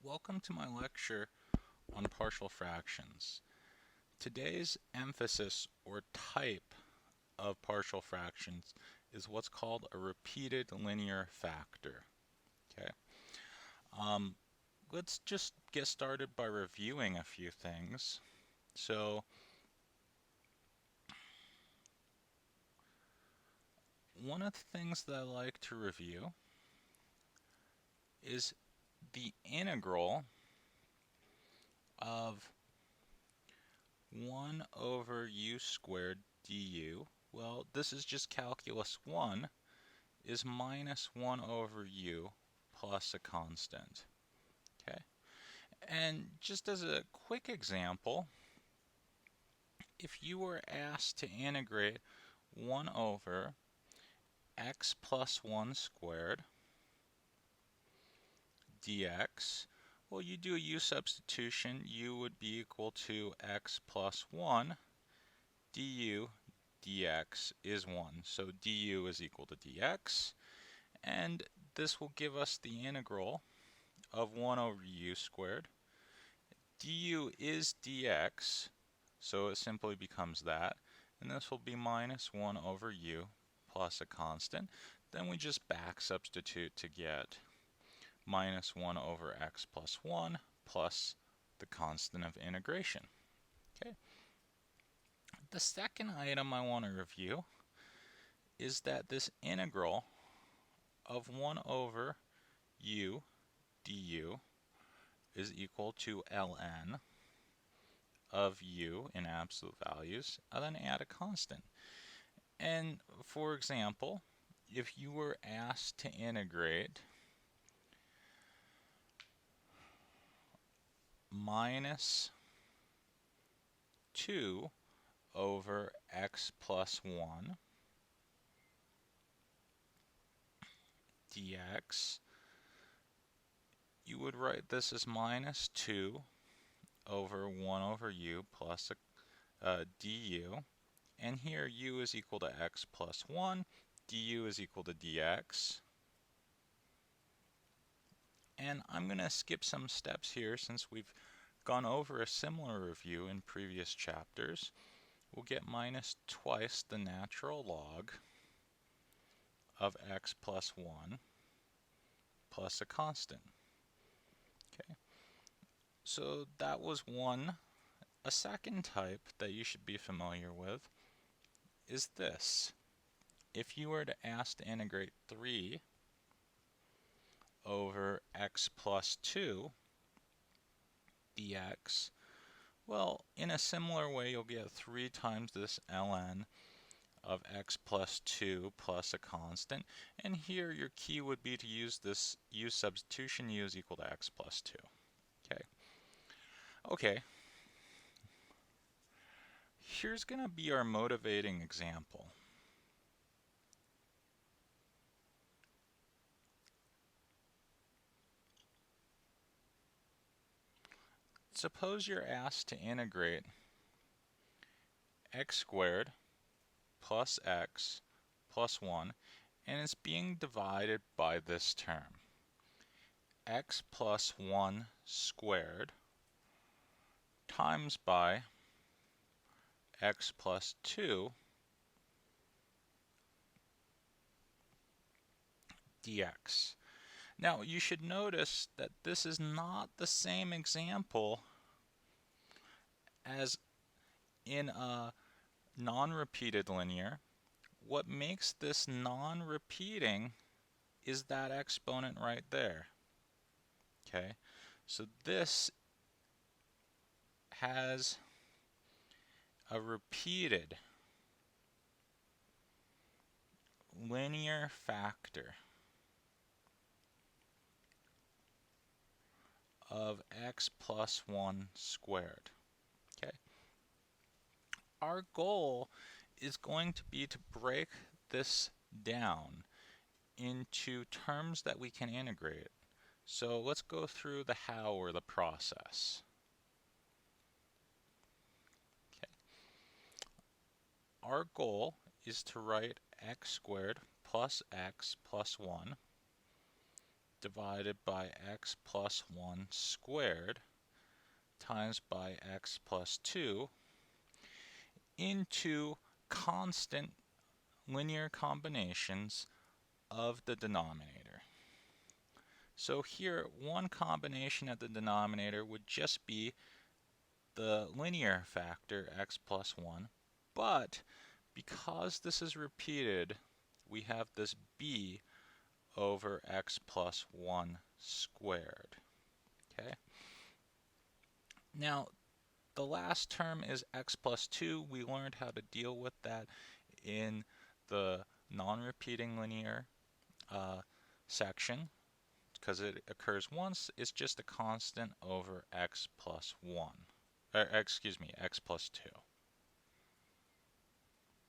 Welcome to my lecture on partial fractions. Today's emphasis or type of partial fractions is what's called a repeated linear factor. Okay, um, let's just get started by reviewing a few things. So, one of the things that I like to review is the integral of 1 over u squared du. Well, this is just calculus 1, is minus 1 over u plus a constant. Okay, and just as a quick example, if you were asked to integrate 1 over x plus 1 squared dx, well, you do a u substitution. U would be equal to x plus 1. Du dx is 1. So du is equal to dx. And this will give us the integral of 1 over u squared. Du is dx, so it simply becomes that. And this will be minus 1 over u plus a constant. Then we just back substitute to get minus 1 over x plus 1 plus the constant of integration. Okay. The second item I want to review is that this integral of 1 over u du is equal to ln of u in absolute values, and then add a constant. And for example, if you were asked to integrate minus 2 over x plus 1 dx, you would write this as minus 2 over 1 over u plus du. And here u is equal to x plus 1, du is equal to dx. And I'm going to skip some steps here since we've gone over a similar review in previous chapters. We'll get minus twice the natural log of x plus 1 plus a constant. Okay, so that was one. A second type that you should be familiar with is this. If you were to ask to integrate 3 over x plus 2 dx, well, in a similar way, you'll get 3 times this ln of x plus 2 plus a constant. And here your key would be to use this u substitution. U is equal to x plus 2. Okay. Here's going to be our motivating example. Suppose you're asked to integrate x squared plus x plus 1, and it's being divided by this term, x plus 1 squared times by x plus 2 dx. Now, you should notice that this is not the same example as in a non-repeated linear. What makes this non-repeating is that exponent right there. Okay, so this has a repeated linear factor of x plus 1 squared. Okay, our goal is going to be to break this down into terms that we can integrate. So let's go through the how or the process. Okay. Our goal is to write x squared plus x plus 1 divided by x plus 1 squared times by x plus 2 into constant linear combinations of the denominator. So here, one combination at the denominator would just be the linear factor x plus 1, but because this is repeated, we have this b over x plus 1 squared. Okay. Now, the last term is x plus 2. We learned how to deal with that in the non-repeating linear section. Because it occurs once, it's just a constant over x plus 1. X plus 2.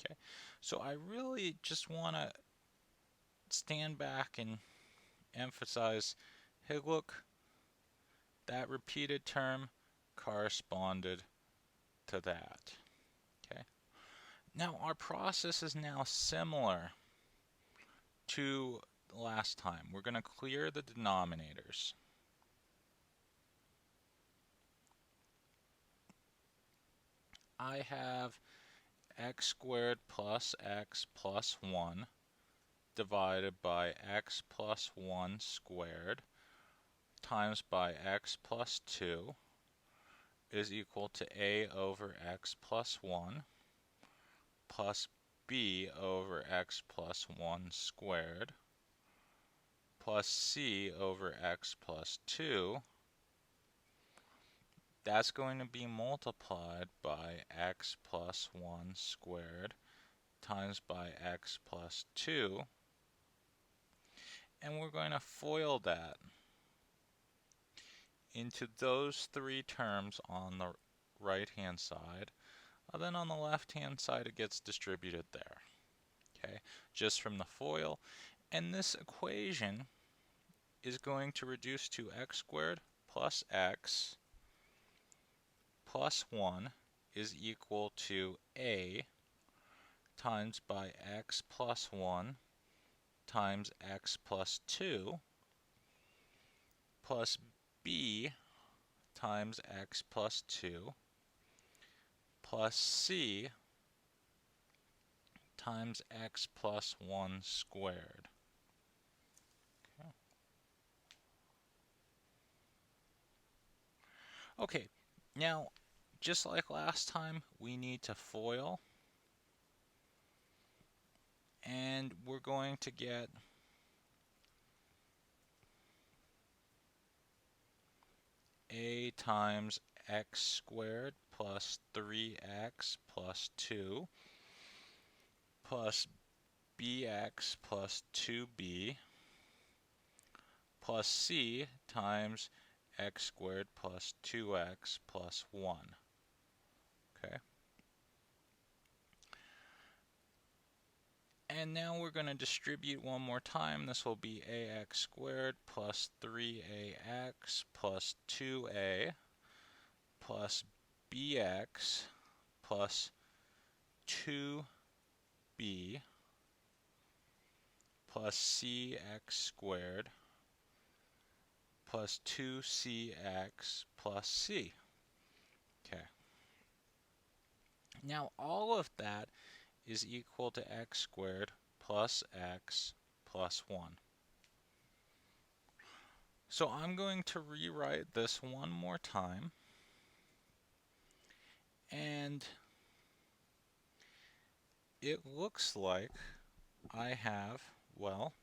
Okay, so I really just want to stand back and emphasize, hey look, that repeated term corresponded to that. Okay. Now our process is now similar to last time. We're going to clear the denominators. I have x squared plus x plus 1 divided by x plus 1 squared times by x plus 2 is equal to a over x plus 1 plus b over x plus 1 squared plus c over x plus 2. That's going to be multiplied by x plus 1 squared times by x plus 2. And we're going to FOIL that into those three terms on the right-hand side. And then on the left-hand side, it gets distributed there. Okay, just from the FOIL. And this equation is going to reduce to x squared plus x plus 1 is equal to a times by x plus 1 times x plus 2 plus b times x plus 2 plus c times x plus 1 squared. Okay. Okay, now just like last time, we need to FOIL, and we're going to get a times x squared plus 3x plus 2 plus bx plus 2b plus c times x squared plus 2x plus 1. Okay. And now we're going to distribute one more time. This will be ax squared plus 3ax plus 2a plus bx plus 2b plus cx squared plus 2cx plus c. Okay. Now all of that is equal to x squared plus x plus 1. So I'm going to rewrite this one more time. And it looks like I have, well,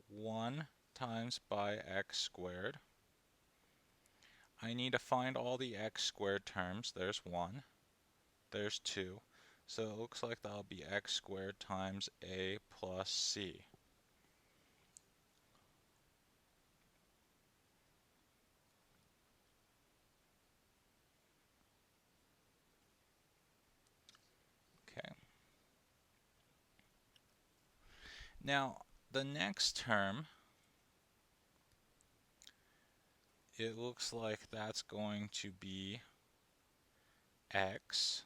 1 times by x squared. I need to find all the x squared terms. There's 1. There's 2. So it looks like that'll be x squared times a plus c. Okay. Now, the next term, it looks like that's going to be x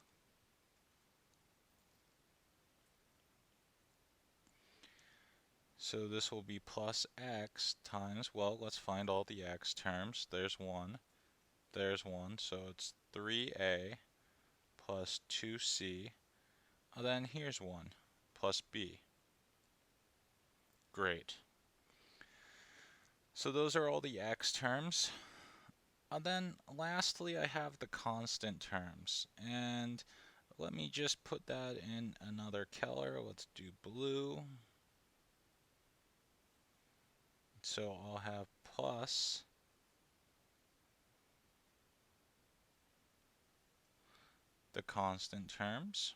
So this will be plus x times, well, let's find all the x terms. There's 1, there's 1, so it's 3a plus 2c. Then here's 1 plus b. Great. So those are all the x terms. Then lastly, I have the constant terms. And let me just put that in another color. Let's do blue. So I'll have plus the constant terms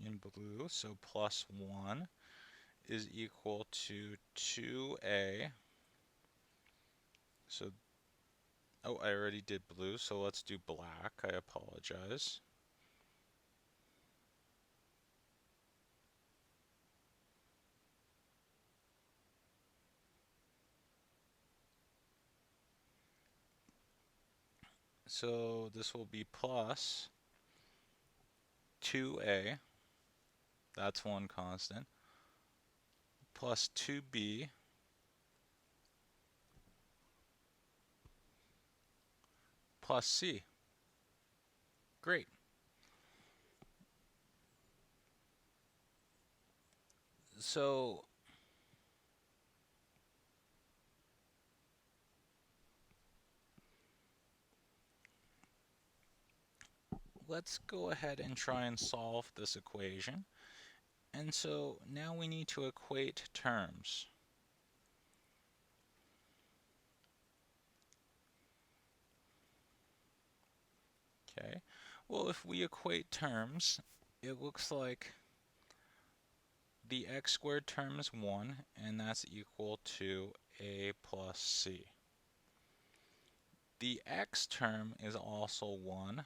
in blue. So plus 1 is equal to 2a. So, oh, I already did blue, so let's do black. I apologize. So this will be plus 2a, that's one constant, plus 2b plus c. Great. So let's go ahead and try and solve this equation. And so now we need to equate terms. Okay, well, if we equate terms, it looks like the x squared term is 1, and that's equal to a plus c. The x term is also 1.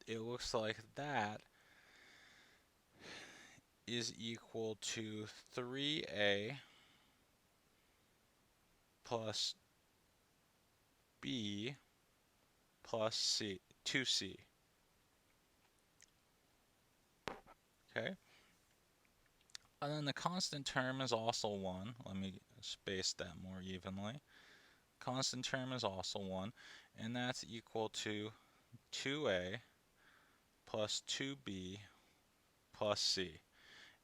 It looks like that is equal to 3a plus b plus c, 2c. Okay? And then the constant term is also 1. Let me space that more evenly. Constant term is also 1, and that's equal to 2a plus 2b plus c.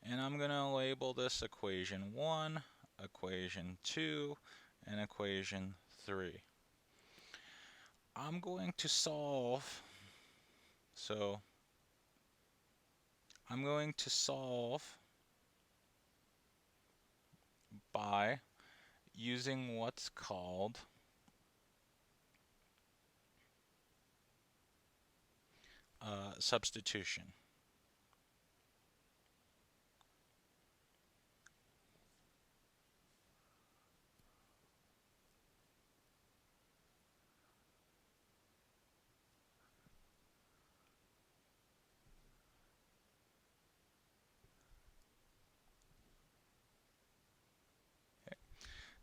And I'm going to label this equation 1, equation 2, and equation 3. I'm going to solve, so I'm going to solve by using what's called substitution.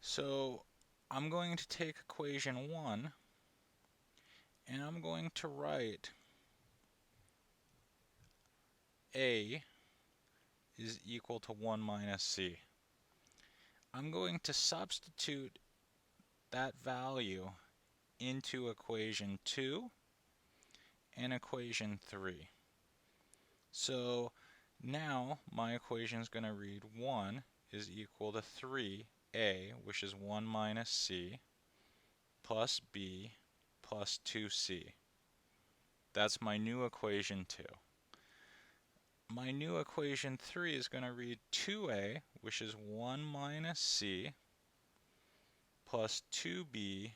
So I'm going to take equation 1 and I'm going to write a is equal to 1 minus c. I'm going to substitute that value into equation 2 and equation 3. So now my equation is going to read 1 is equal to 3a, which is 1 minus c, plus b plus 2c. That's my new equation 2. My new equation 3 is going to read 2a, which is 1 minus c, plus 2b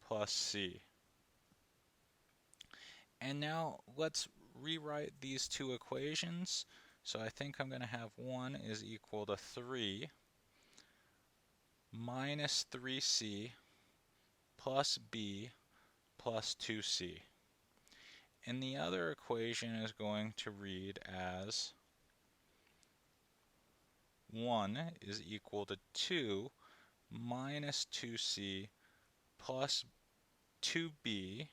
plus c. And now let's rewrite these two equations. So I think I'm going to have 1 is equal to 3 minus 3c plus b plus 2c. And the other equation is going to read as 1 is equal to 2 minus 2c plus 2b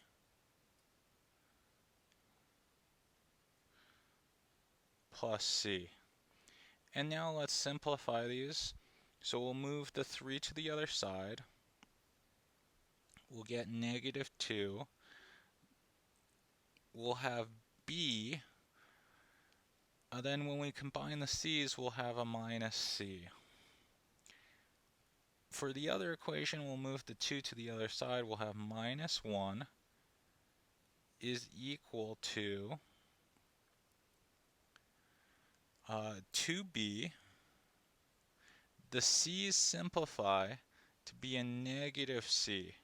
plus c. And now let's simplify these. So we'll move the 3 to the other side. We'll get negative 2. We'll have b. Then when we combine the c's, we'll have a minus c. For the other equation, we'll move the 2 to the other side. We'll have minus 1 is equal to 2b. The c's simplify to be a negative c.